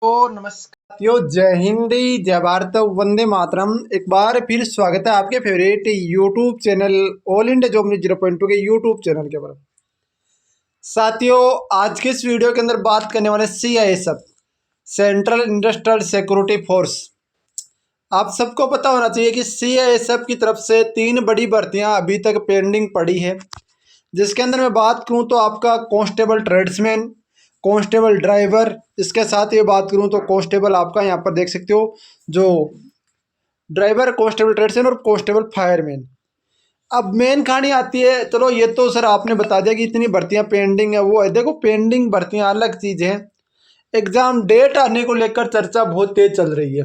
तो नमस्कार साथियों, जय हिंदी, जय भारत, वंदे मातरम। एक बार फिर स्वागत है आपके favourite YouTube channel all India job news 0.2 के यूट्यूब चैनल के ऊपर। साथियों, आज के इस वीडियो के अंदर बात करने वाले CISF, central industrial security force. आप सबको पता होना चाहिए कि CISF की तरफ से 3 बड़ी भर्तियां अभी तक पेंडिंग पड़ी है, जिसके अंदर मैं बात करूं तो आपका कांस्टेबल ट्रेड्समैन, कांस्टेबल ड्राइवर, इसके साथ ये बात करूं तो कांस्टेबल आपका यहाँ पर देख सकते हो जो ड्राइवर, कांस्टेबल ट्रेड्समैन और कांस्टेबल फायरमैन। अब मेन कहानी आती है, चलो ये तो सर आपने बता दिया कि इतनी भर्तियां पेंडिंग है, वो है। देखो, पेंडिंग भर्तियां अलग चीज़ है, एग्जाम डेट आने को लेकर चर्चा बहुत तेज चल रही है।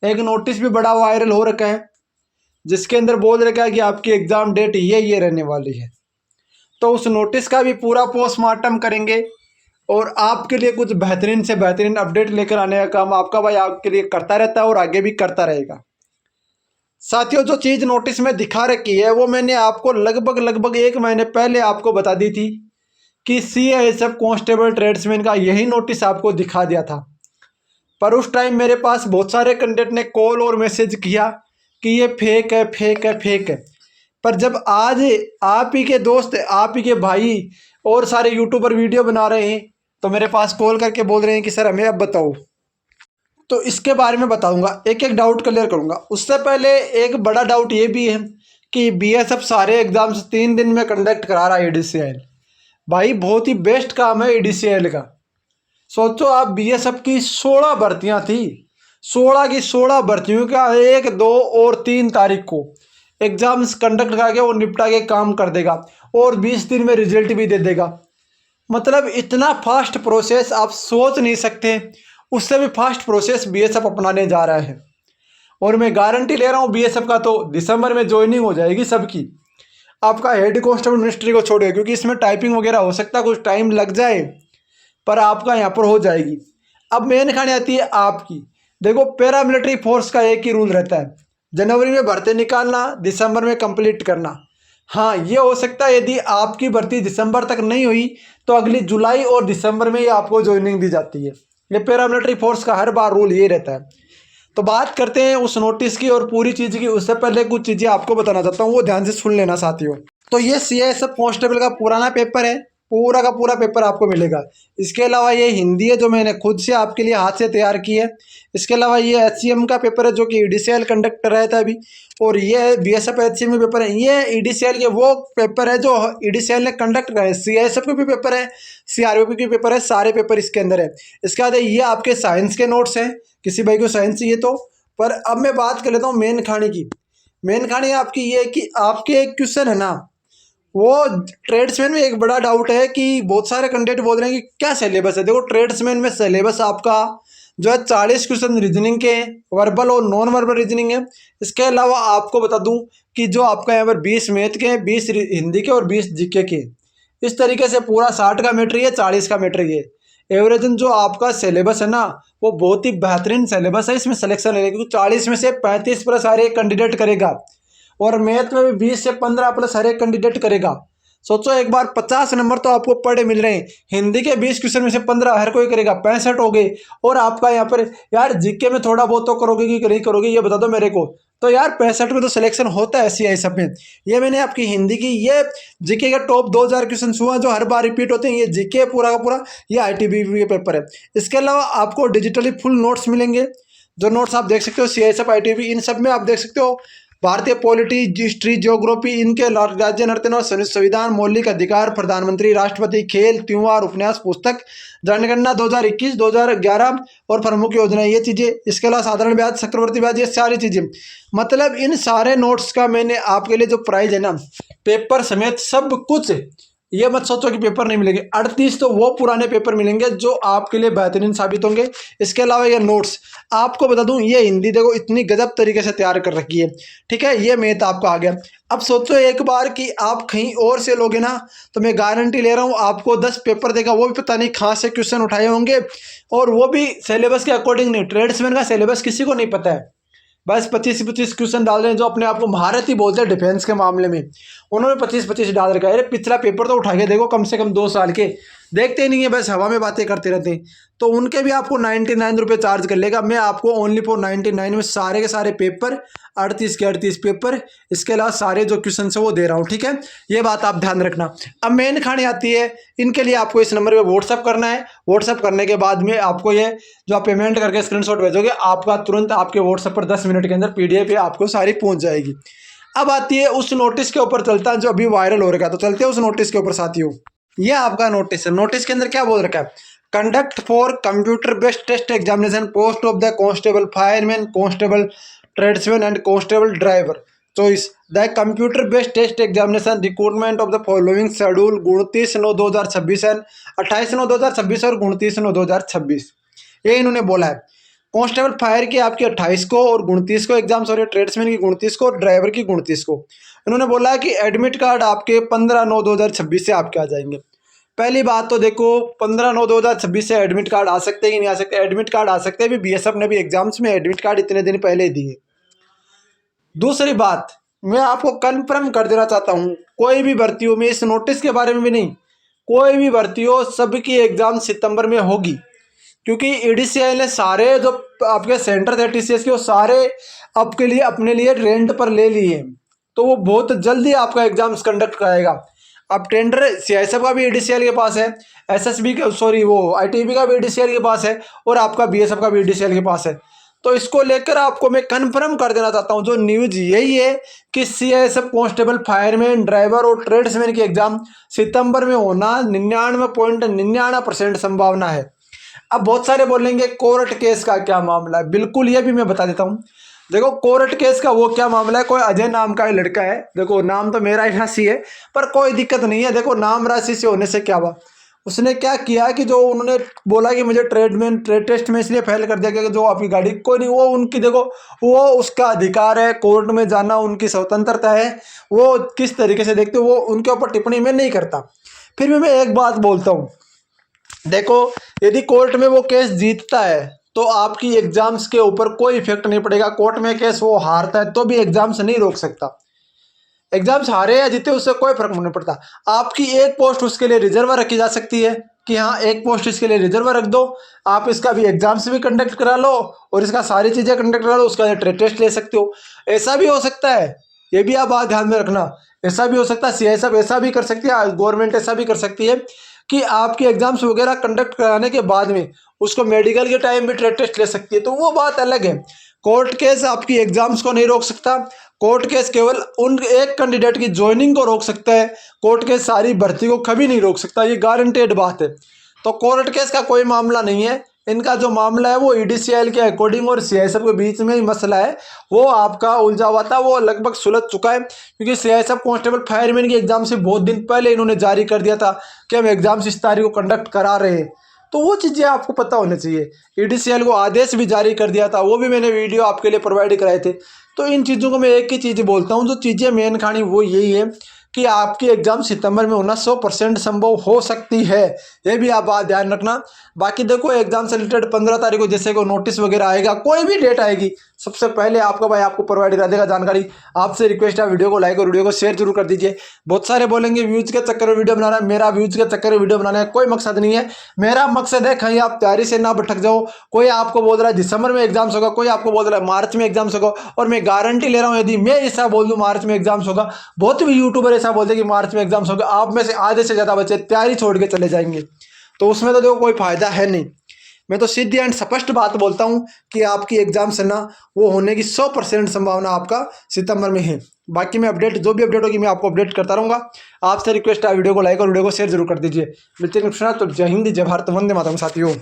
एक नोटिस भी बड़ा वायरल हो रखा है, जिसके अंदर बोल रखा है कि आपकी एग्जाम डेट ये रहने वाली है। तो उस नोटिस का भी पूरा पोस्टमार्टम करेंगे और आपके लिए कुछ बेहतरीन से बेहतरीन अपडेट लेकर आने का काम आपका भाई आपके लिए करता रहता है और आगे भी करता रहेगा। साथियों, जो चीज़ नोटिस में दिखा रखी है वो मैंने आपको लगभग 1 महीने पहले आपको बता दी थी कि CISF कांस्टेबल ट्रेड्समैन का यही नोटिस आपको दिखा दिया था। पर उस टाइम मेरे पास बहुत सारे कैंडिडेट ने कॉल और मैसेज किया कि ये फेक है, फेक है, फेक है। पर जब आज आप ही के दोस्त, आप ही के भाई और सारे यूट्यूबर वीडियो बना रहे हैं, तो मेरे पास कॉल करके बोल रहे हैं कि सर हमें अब बताओ। तो इसके बारे में बताऊंगा, एक एक डाउट क्लियर करूंगा। उससे पहले एक बड़ा डाउट ये भी है कि BSF सारे एग्जाम्स 3 दिन में कंडक्ट करा रहा है EDCL। भाई बहुत ही बेस्ट काम है EDCL का। सोचो आप, BSF की 16 भर्तियां थी, 16 की 16 भर्तियों का 1, 2 और 3 तारीख को एग्जाम्स कंडक्ट करके वो निपटा के काम कर देगा और 20 दिन में रिजल्ट भी दे देगा। मतलब इतना फास्ट प्रोसेस आप सोच नहीं सकते, उससे भी फास्ट प्रोसेस BSF अपनाने जा रहा है। और मैं गारंटी ले रहा हूँ BSF का तो दिसंबर में ज्वाइनिंग हो जाएगी सबकी। आपका हेड कांस्टेबल मिनिस्ट्री को छोड़िए, क्योंकि इसमें टाइपिंग वगैरह हो सकता है, कुछ टाइम लग जाए, पर आपका यहाँ पर हो जाएगी। अब मेन कहानी आती है आपकी। देखो, पैरामिलिट्री फोर्स का एक ही रूल रहता है, जनवरी में भर्ती निकालना, दिसंबर में कंप्लीट करना। हाँ, ये हो सकता है यदि आपकी भर्ती दिसंबर तक नहीं हुई तो अगली जुलाई और दिसंबर में ही आपको ज्वाइनिंग दी जाती है। ये पैरामिलिट्री फोर्स का हर बार रूल ये रहता है। तो बात करते हैं उस नोटिस की और पूरी चीज़ की। उससे पहले कुछ चीज़ें आपको बताना चाहता हूँ, वो ध्यान से सुन लेना साथियों। तो ये CISF कांस्टेबल का पुराना पेपर है, पूरा का पूरा पेपर आपको मिलेगा। इसके अलावा ये हिंदी है जो मैंने खुद से आपके लिए हाथ से तैयार की है। इसके अलावा ये HCM का पेपर है जो कि EDCL कंडक्ट कर रहा था अभी, और ये BSF HCM का पेपर है। ये EDCL के वो पेपर है जो EDCL ने कंडक्ट करे। CISF के भी पेपर है, CRPF के पेपर है, सारे पेपर इसके अंदर है। इसके बाद ये आपके साइंस के नोट्स हैं, किसी भाई को साइंस चाहिए तो। पर अब मैं बात कर लेता हूँ मेन कहानी की। मेन कहानी आपकी ये है कि आपके एक क्वेश्चन है ना, वो ट्रेड्समैन में एक बड़ा डाउट है कि बहुत सारे कैंडिडेट बोल रहे हैं कि क्या सिलेबस है। देखो, ट्रेड्समैन में सिलेबस आपका जो है 40 क्वेश्चन रीजनिंग के, वर्बल और नॉन वर्बल रीजनिंग है। इसके अलावा आपको बता दूं कि जो आपका यहाँ पर 20 मैथ के, 20 हिंदी के और 20 GK के, इस तरीके से पूरा 60 का मैटर है, 40 का मैटर है। एवरेजन जो आपका सिलेबस है ना, वो बहुत ही बेहतरीन सिलेबस है। इसमें सिलेक्शन है क्योंकि 40 में से 35 प्लस हर एक कैंडिडेट करेगा और मैथ में भी 20 से 15 प्लस हर एक कैंडिडेट करेगा। सोचो एक बार 50 नंबर तो आपको पढ़े मिल रहे हैं। हिंदी के 20 क्वेश्चन में से 15 हर कोई करेगा, 65 हो गए। और आपका यहाँ पर यार GK में थोड़ा बहुत तो करोगे कि नहीं करोगे, ये बता दो मेरे को। तो यार 65 में तो सिलेक्शन होता है CISF में। ये मैंने आपकी हिंदी की ये GK का टॉप 2000 क्वेश्चन हुआ जो हर बार रिपीट होते हैं। ये GK पूरा का पूरा ये ITBP के पेपर है। इसके अलावा आपको डिजिटली फुल नोट्स मिलेंगे, जो नोट्स आप देख सकते हो CISF ITBP, इन सब में आप देख सकते हो भारतीय पॉलिटी, हिस्ट्री, ज्योग्राफी, इनके राज्य नर्तन और संविधान, मौलिक अधिकार, प्रधानमंत्री, राष्ट्रपति, खेल, त्योहार, उपन्यास, पुस्तक, जनगणना 2021, 2011 और प्रमुख योजना, ये चीज़ें। इसके अलावा साधारण ब्याज, चक्रवर्ती ब्याज, ये सारी चीज़ें। मतलब इन सारे नोट्स का मैंने आपके लिए जो प्राइस है ना, पेपर समेत सब कुछ, ये मत सोचो कि पेपर नहीं मिलेंगे। 38 तो वो पुराने पेपर मिलेंगे जो आपके लिए बेहतरीन साबित होंगे। इसके अलावा ये नोट्स आपको बता दूं, ये हिंदी देखो इतनी गजब तरीके से तैयार कर रखी है, ठीक है। ये मैथ आपका आ गया। अब सोचो एक बार कि आप कहीं और से लोगे ना, तो मैं गारंटी ले रहा हूँ आपको 10 पेपर देगा, वो भी पता नहीं कहाँ से क्वेश्चन उठाए होंगे, और वो भी सिलेबस के अकॉर्डिंग नहीं। ट्रेड्समैन का सिलेबस किसी को नहीं पता है, बस 25 क्वेश्चन डाल रहे हैं जो अपने आप को महारत ही बोलते हैं डिफेंस के मामले में। उन्होंने 25 डाल रखा है। अरे पिछला पेपर तो उठा के देखो, कम से कम 2 साल के, देखते ही नहीं है, बस हवा में बातें करते रहते हैं। तो उनके भी आपको 99 रुपये चार्ज कर लेगा। मैं आपको ओनली फॉर 99 में सारे के सारे पेपर 38 के 38 पेपर, इसके अलावा सारे जो क्वेश्चन है वो दे रहा हूँ, ठीक है। ये बात आप ध्यान रखना। अब मेन कहानी आती है, इनके लिए आपको इस नंबर पे व्हाट्सअप करना है। व्हाट्सअप करने के बाद में आपको ये जो आप पेमेंट करके स्क्रीनशॉट भेजोगे, आपका तुरंत आपके व्हाट्सअप पर 10 मिनट के अंदर PDF आपको सारी पहुँच जाएगी। अब आती है उस नोटिस के ऊपर चलता है जो अभी वायरल हो रखा है। तो चलते हैं उस नोटिस के ऊपर साथियों। यह आपका नोटिस है। नोटिस के अंदर क्या बोल रखा है, conduct for computer based test examination post of the constable fireman, constable tradesman and constable driver choice the computer based test examination recruitment of the following schedule 29/9/2026 and 28/9/2026 और 29/9/2026। ये इन्होंने बोला है। कांस्टेबल फायर की आपकी 28 को और 29 को एग्जाम्स हो रहे हैं, ट्रेड्समैन की 29 को और ड्राइवर की 29 को। इन्होंने बोला है कि एडमिट कार्ड आपके 15/9/2026 से आपके आ जाएंगे। पहली बात तो देखो, 15/9/2026 से एडमिट कार्ड आ सकते हैं कि नहीं आ सकते। एडमिट कार्ड आ सकते हैं, भी BSF ने भी एग्जाम्स में एडमिट कार्ड इतने दिन पहले ही दिए। दूसरी बात मैं आपको कन्फर्म कर देना चाहता हूँ, कोई भी भर्ती हो, मैं इस नोटिस के बारे में भी नहीं, कोई भी भर्ती हो सबकी एग्जाम सितंबर में होगी। क्योंकि EDCI ने सारे जो आपके सेंटर थे TCS के, वो सारे आपके लिए अपने लिए रेंट पर ले लिए। तो वो बहुत जल्दी आपका एग्जाम्स कंडक्ट कराएगा। अब टेंडर CISF का भी EDCL के पास है, SSB का वो ITB का भी EDCL के पास है, और आपका BSF का भी EDCL के पास है। तो इसको लेकर आपको मैं कन्फर्म कर देना चाहता हूँ, जो न्यूज यही है कि CISF कांस्टेबल फायरमैन ड्राइवर और ट्रेड्समैन की एग्जाम सितंबर में होना 99.99% संभावना है। अब बहुत सारे बोलेंगे कोर्ट केस का क्या मामला है, बिल्कुल ये भी मैं बता देता हूँ। देखो कोर्ट केस का वो क्या मामला है, कोई अजय नाम का लड़का है, देखो नाम तो मेरा ही राशि है, पर कोई दिक्कत नहीं है। देखो नाम राशि से होने से क्या हुआ, उसने क्या किया कि जो उन्होंने बोला कि मुझे ट्रेड टेस्ट में इसलिए फेल कर दिया कि जो आपकी गाड़ी, कोई नहीं, वो उनकी देखो वो उसका अधिकार है, कोर्ट में जाना उनकी स्वतंत्रता है, वो किस तरीके से देखते वो उनके ऊपर टिप्पणी मैं नहीं करता। फिर भी मैं एक बात बोलता हूँ, देखो यदि कोर्ट में वो केस जीतता है तो आपकी एग्जाम्स के ऊपर कोई इफेक्ट नहीं पड़ेगा। कोर्ट में केस वो हारता है तो भी एग्जाम्स नहीं रोक सकता। एग्जाम्स हारे या जीते उससे कोई फर्क नहीं पड़ता। आपकी एक पोस्ट उसके लिए रिजर्व रखी जा सकती है कि हाँ एक पोस्ट इसके लिए रिजर्व रख दो, आप इसका भी एग्जाम्स भी कंडक्ट करा लो और इसका सारी चीज़ें कंडक्ट करा लो, उसका ट्रेड टेस्ट ले सकते हो। ऐसा भी हो सकता है, ये भी आप बात ध्यान में रखना। ऐसा भी हो सकता है, CISF ऐसा भी कर सकती है, गवर्नमेंट ऐसा भी कर सकती है कि आपके एग्जाम्स वगैरह कंडक्ट कराने के बाद में उसको मेडिकल के टाइम भी ट्रेड टेस्ट ले सकती है, तो वो बात अलग है। कोर्ट केस आपकी एग्जाम्स को नहीं रोक सकता। कोर्ट केस केवल उन एक कैंडिडेट की ज्वाइनिंग को रोक सकता है, कोर्ट केस सारी भर्ती को कभी नहीं रोक सकता, ये गारंटेड बात है। तो कोर्ट केस का कोई मामला नहीं है। इनका जो मामला है वो EDCL के अकॉर्डिंग और CISF के बीच में ही मसला है, वो आपका उलझा हुआ था, वो लगभग सुलझ चुका है। क्योंकि CISF कांस्टेबल फायरमैन की एग्जाम से बहुत दिन पहले इन्होंने जारी कर दिया था कि हम एग्जाम्स इस तारीख को कंडक्ट करा रहे हैं, तो वो चीज़ें आपको पता होनी चाहिए। EDCL को आदेश भी जारी कर दिया था, वो भी मैंने वीडियो आपके लिए प्रोवाइड कराए थे। तो इन चीज़ों को मैं एक ही चीज़ बोलता हूँ, जो चीज़ें मेन कहानी वो यही है कि आपकी एग्जाम सितंबर में होना 100% संभव हो सकती है, ये भी आप बात ध्यान रखना। बाकी देखो एग्जाम से रिलेटेड 15 तारीख को जैसे को नोटिस वगैरह आएगा, कोई भी डेट आएगी, सबसे पहले आपका भाई आपको प्रोवाइड करा देगा जानकारी। आपसे रिक्वेस्ट है वीडियो को लाइक और वीडियो को शेयर जरूर कर दीजिए। बहुत सारे बोलेंगे व्यूज के चक्कर में वीडियो बनाना है, मेरा व्यूज के चक्कर में वीडियो बनाने का कोई मकसद नहीं है। मेरा मकसद है कहीं आप तैयारी से ना भटक जाओ। कोई आपको बोल रहा है दिसंबर में एग्जाम्स होगा, कोई आपको बोल रहा है मार्च में एग्जाम्स होगा, और मैं गारंटी ले रहा हूँ यदि मैं ऐसा बोल दूँ मार्च में एग्जाम्स होगा, बहुत भी यूट्यूबर ऐसा बोलते कि मार्च में एग्जाम्स होगा, आप में से आधे से ज़्यादा बच्चे तैयारी छोड़ के चले जाएंगे, तो उसमें तो देखो कोई फायदा है नहीं। मैं तो सीधी एंड स्पष्ट बात बोलता हूं कि आपकी एग्जाम्स है ना वो होने की 100% संभावना आपका सितंबर में है। बाकी मैं अपडेट जो भी अपडेट होगी मैं आपको अपडेट करता रहूंगा। आपसे रिक्वेस्ट है वीडियो को लाइक और वीडियो को शेयर जरूर कर दीजिए। मिलते हैं, तो जय हिंद, जय भारत, वंदे मातरम साथियों।